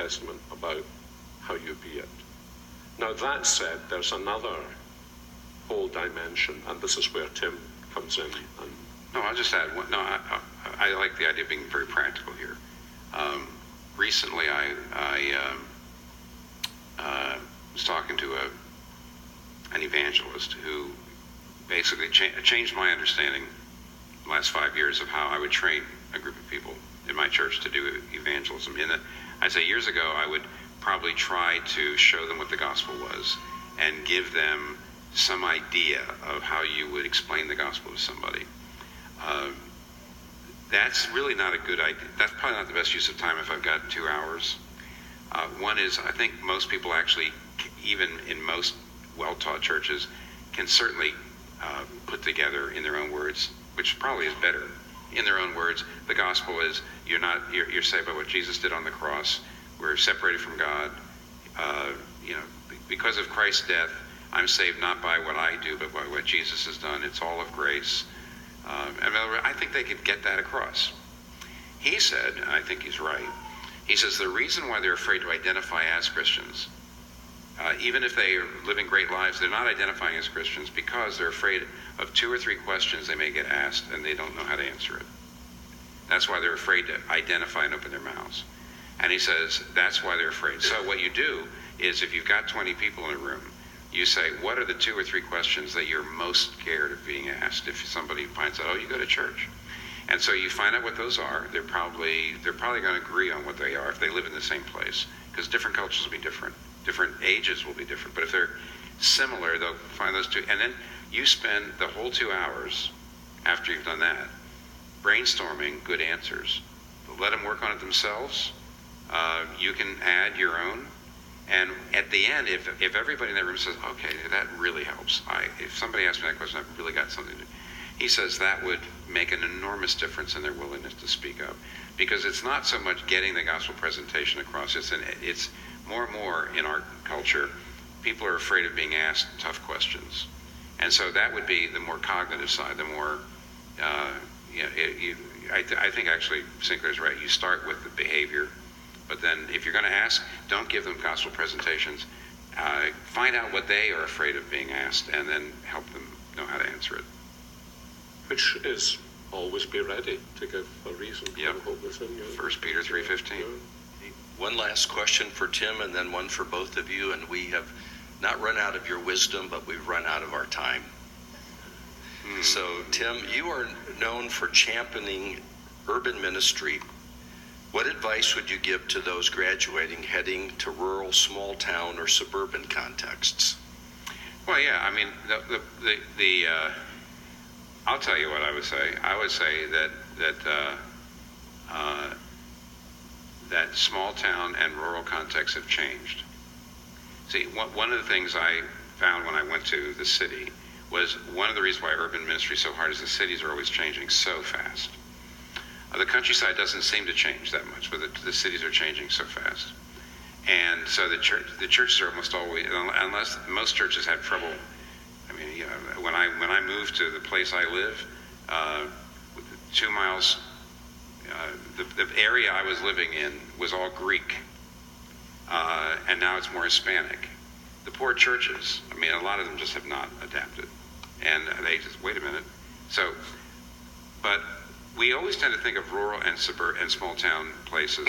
Testament about how you be it. Now that said, there's another whole dimension, and this is where Tim comes in. And no, I'll just add one. No, I like the idea of being very practical here. Recently, I was talking to an evangelist who basically changed my understanding the last 5 years of how I would train a group of people in my church to do evangelism. I'd say years ago, I would probably try to show them what the gospel was and give them some idea of how you would explain the gospel to somebody. That's really not a good idea. That's probably not the best use of time if I've got 2 hours. One is, I think most people actually, even in most well-taught churches, can certainly put together in their own words, which probably is better, in their own words, the gospel is you're saved by what Jesus did on the cross. We're separated from God. Because of Christ's death, I'm saved not by what I do, but by what Jesus has done. It's all of grace. I think they could get that across. He said, and I think he's right, he says the reason why they're afraid to identify as Christians, even if they are living great lives, they're not identifying as Christians because they're afraid of 2 or 3 questions they may get asked and they don't know how to answer it. That's why they're afraid to identify and open their mouths. And he says that's why they're afraid. So what you do is if you've got 20 people in a room, you say, what are the 2 or 3 questions that you're most scared of being asked if somebody finds out, oh, you go to church? And so you find out what those are. They're probably going to agree on what they are if they live in the same place, because different cultures will be different. Different ages will be different. But if they're similar, they'll find those 2. And then you spend the whole 2 hours after you've done that brainstorming good answers. Let them work on it themselves. You can add your own. And at the end, if everybody in that room says, okay, that really helps. If somebody asks me that question, I've really got something to do. He says that would make an enormous difference in their willingness to speak up. Because it's not so much getting the gospel presentation across. It's more and more in our culture, people are afraid of being asked tough questions. And so that would be the more cognitive side, the more, I think actually Sinclair's right. You start with the behavior. But then if you're going to ask, don't give them gospel presentations. Find out what they are afraid of being asked and then help them know how to answer it. Which is always be ready to give a reason. Yep. 1 Peter 3:15. One last question for Tim and then one for both of you. And we have not run out of your wisdom, but we've run out of our time. So Tim, you are known for championing urban ministry. What advice would you give to those graduating heading to rural, small town, or suburban contexts? Well, yeah, I mean, I'll tell you what I would say. I would say that small town and rural contexts have changed. See, one of the things I found when I went to the city was one of the reasons why urban ministry is so hard is the cities are always changing so fast. The countryside doesn't seem to change that much, but the cities are changing so fast. And so the churches are almost always, unless most churches have trouble. I mean, when I moved to the place I live, 2 miles, the area I was living in was all Greek, and now it's more Hispanic. The poor churches, I mean, a lot of them just have not adapted, and they just wait a minute. So, but we always tend to think of rural and suburban and small town places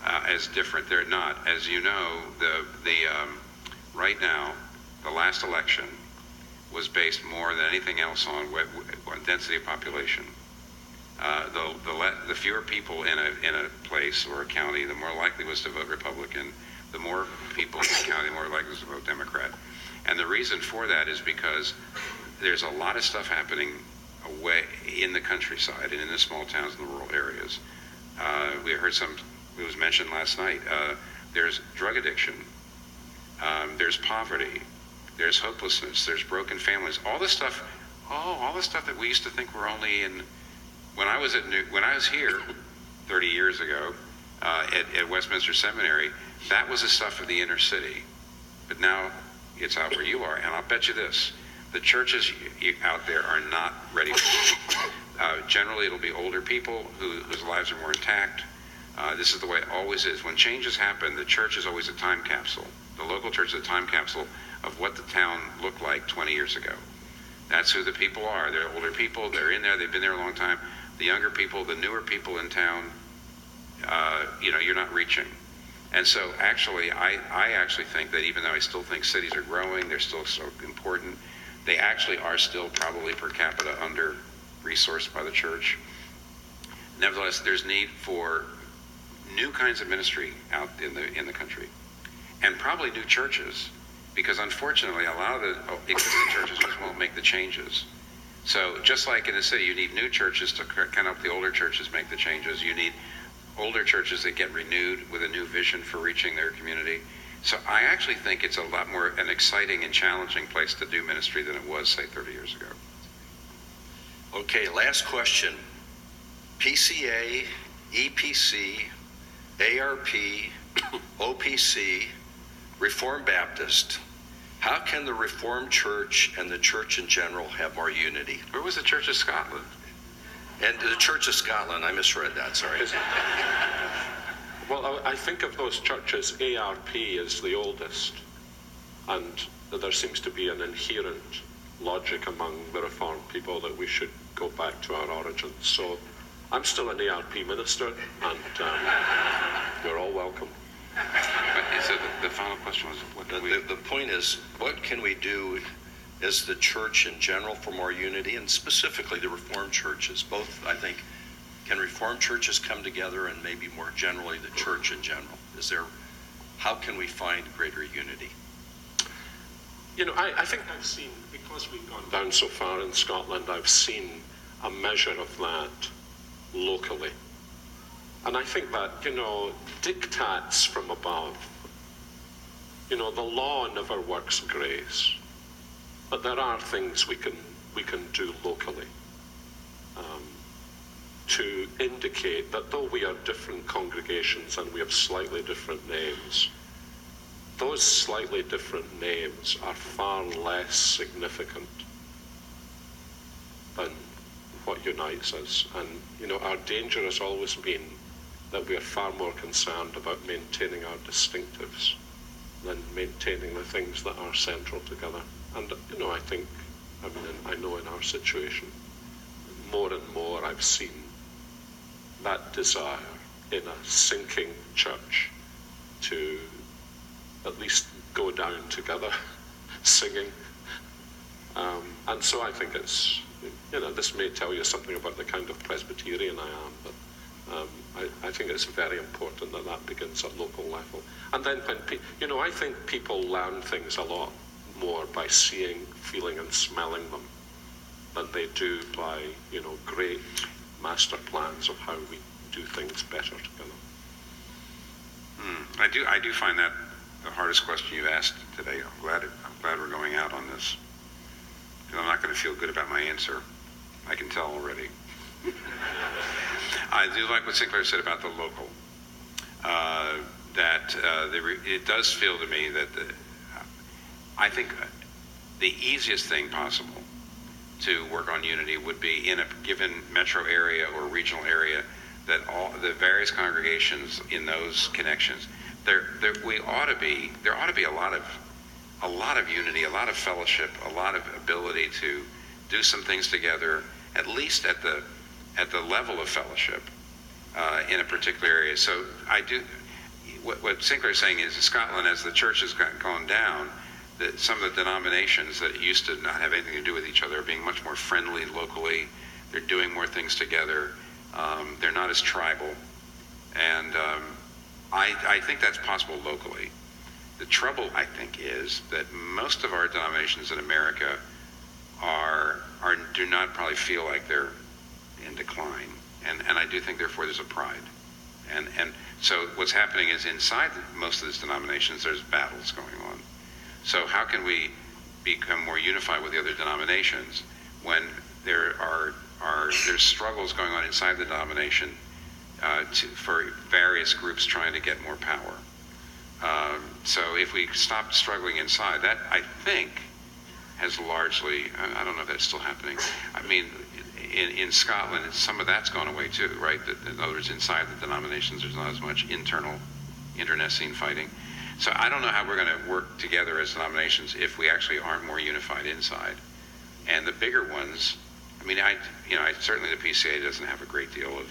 as different. They're not. As you know, right now, the last election was based more than anything else on density of population. The fewer people in a place or a county, the more likely was to vote Republican. The more people in the county, the more likely was to vote Democrat. And the reason for that is because there's a lot of stuff happening away in the countryside and in the small towns and the rural areas. We heard it was mentioned last night. There's drug addiction. There's poverty. There's hopelessness. There's broken families. All the stuff that we used to think were only in. When I was here 30 years ago at Westminster Seminary, that was the stuff of the inner city. But now it's out where you are, and I'll bet you this. The churches out there are not ready for it. Generally, it'll be older people whose lives are more intact. This is the way it always is. When changes happen, the church is always a time capsule. The local church is a time capsule of what the town looked like 20 years ago. That's who the people are. They're older people. They're in there. They've been there a long time. The younger people, the newer people in town, you're not reaching. And so actually, I actually think that even though I still think cities are growing, they're still so important, they actually are still probably per capita under-resourced by the church. Nevertheless, there's need for new kinds of ministry out in the country, and probably new churches, because unfortunately a lot of the existing churches just won't make the changes. So just like in the city, you need new churches to kind of help the older churches make the changes. You need older churches that get renewed with a new vision for reaching their community. So I actually think it's a lot more an exciting and challenging place to do ministry than it was, say, 30 years ago. Okay, last question. PCA, EPC, ARP, OPC, Reformed Baptist. How can the Reformed Church and the church in general have more unity? Where was the Church of Scotland? And the Church of Scotland, I misread that, sorry. Well, I think of those churches, ARP is the oldest, and there seems to be an inherent logic among the Reformed people that we should go back to our origins. So I'm still an ARP minister, and you're all welcome. So the final question was, what do we... The point is, what can we do as the church in general for more unity, and specifically the Reformed churches? Both, I think, can Reformed churches come together, and maybe more generally the church in general? How can we find greater unity? I think I've seen, because we've gone down so far in Scotland, I've seen a measure of that locally. And I think that, diktats from above, the law never works grace, but there are things we can do locally to indicate that though we are different congregations and we have slightly different names, those slightly different names are far less significant than what unites us. And, our danger has always been that we are far more concerned about maintaining our distinctives than maintaining the things that are central together. And, I know in our situation, more and more I've seen that desire in a sinking church to at least go down together singing. And so I think it's, this may tell you something about the kind of Presbyterian I am, but I think it's very important that begins at local level. And then when I think people learn things a lot more by seeing, feeling, and smelling them than they do by, great master plans of how we do things better together. I do find that the hardest question you asked today. I'm glad we're going out on this, because I'm not going to feel good about my answer. I can tell already. I do like what Sinclair said about the local. It does feel to me that I think the easiest thing possible to work on unity would be in a given metro area or regional area, that all the various congregations in those connections, there ought to be a lot of unity, a lot of fellowship, a lot of ability to do some things together, at least at the level of fellowship in a particular area. So I do. What Sinclair is saying is, in Scotland, as the church has gone down, that some of the denominations that used to not have anything to do with each other are being much more friendly locally. They're doing more things together. They're not as tribal, and I think that's possible locally. The trouble, I think, is that most of our denominations in America do not probably feel like they're in decline, and I do think therefore there's a pride, and so what's happening is inside most of these denominations there's battles going on. So how can we become more unified with the other denominations when there's struggles going on inside the denomination for various groups trying to get more power? So if we stop struggling inside, that I think has largely, I don't know if that's still happening. I mean, in Scotland, some of that's gone away too, right? In other words, inside the denominations, there's not as much internecine fighting. So I don't know how we're going to work together as denominations if we actually aren't more unified inside. And the bigger ones, I mean, certainly the PCA doesn't have a great deal of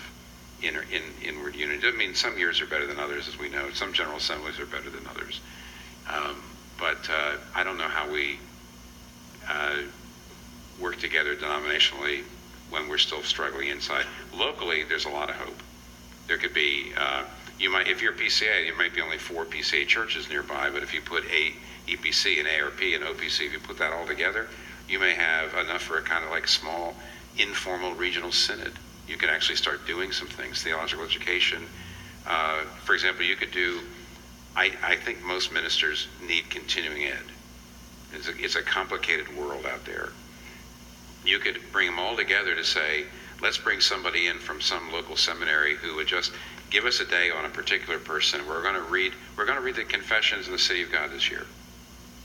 inward unity. I mean, some years are better than others, as we know. Some General Assemblies are better than others. But I don't know how we work together denominationally when we're still struggling inside. Locally, there's a lot of hope. There could be, if you're PCA, there might be only 4 PCA churches nearby, but if you put a EPC, an ARP, an OPC, if you put that all together, you may have enough for a kind of like small, informal regional synod. You can actually start doing some things, theological education. For example, you could do, I think most ministers need continuing ed. It's a complicated world out there. You could bring them all together to say, let's bring somebody in from some local seminary who would just give us a day on a particular person. We're going to read the Confessions in the City of God this year.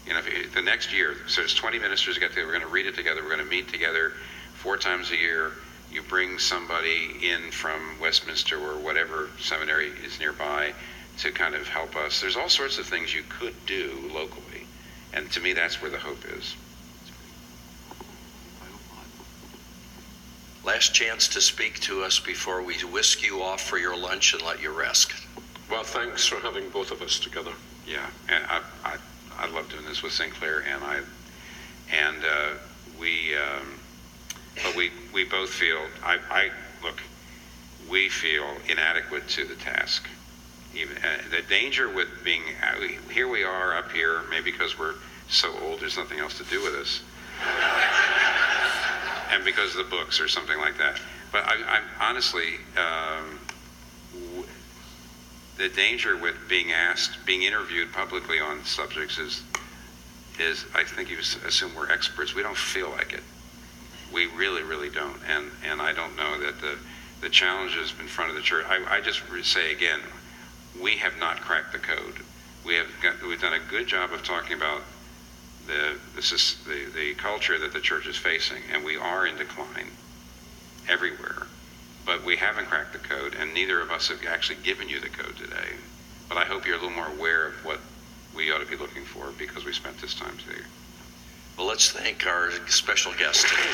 The next year, so there's 20 ministers get together. We're going to read it together. We're going to meet together 4 times a year. You bring somebody in from Westminster or whatever seminary is nearby to kind of help us. There's all sorts of things you could do locally. And to me, that's where the hope is. Last chance to speak to us before we whisk you off for your lunch and let you rest. Well, thanks for having both of us together. Yeah, and I love doing this with Sinclair, but we both feel, we feel inadequate to the task. Even the danger with being, here we are up here, maybe because we're so old, there's nothing else to do with us. And because of the books or something like that. But I honestly, the danger with being interviewed publicly on subjects is I think you assume we're experts. We don't feel like it. We really, really don't. And I don't know that the challenges in front of the church, I just say again, we have not cracked the code. We've done a good job of talking about the culture that the church is facing, and we are in decline everywhere. But we haven't cracked the code, and neither of us have actually given you the code today. But I hope you're a little more aware of what we ought to be looking for because we spent this time today. Well, let's thank our special guest today.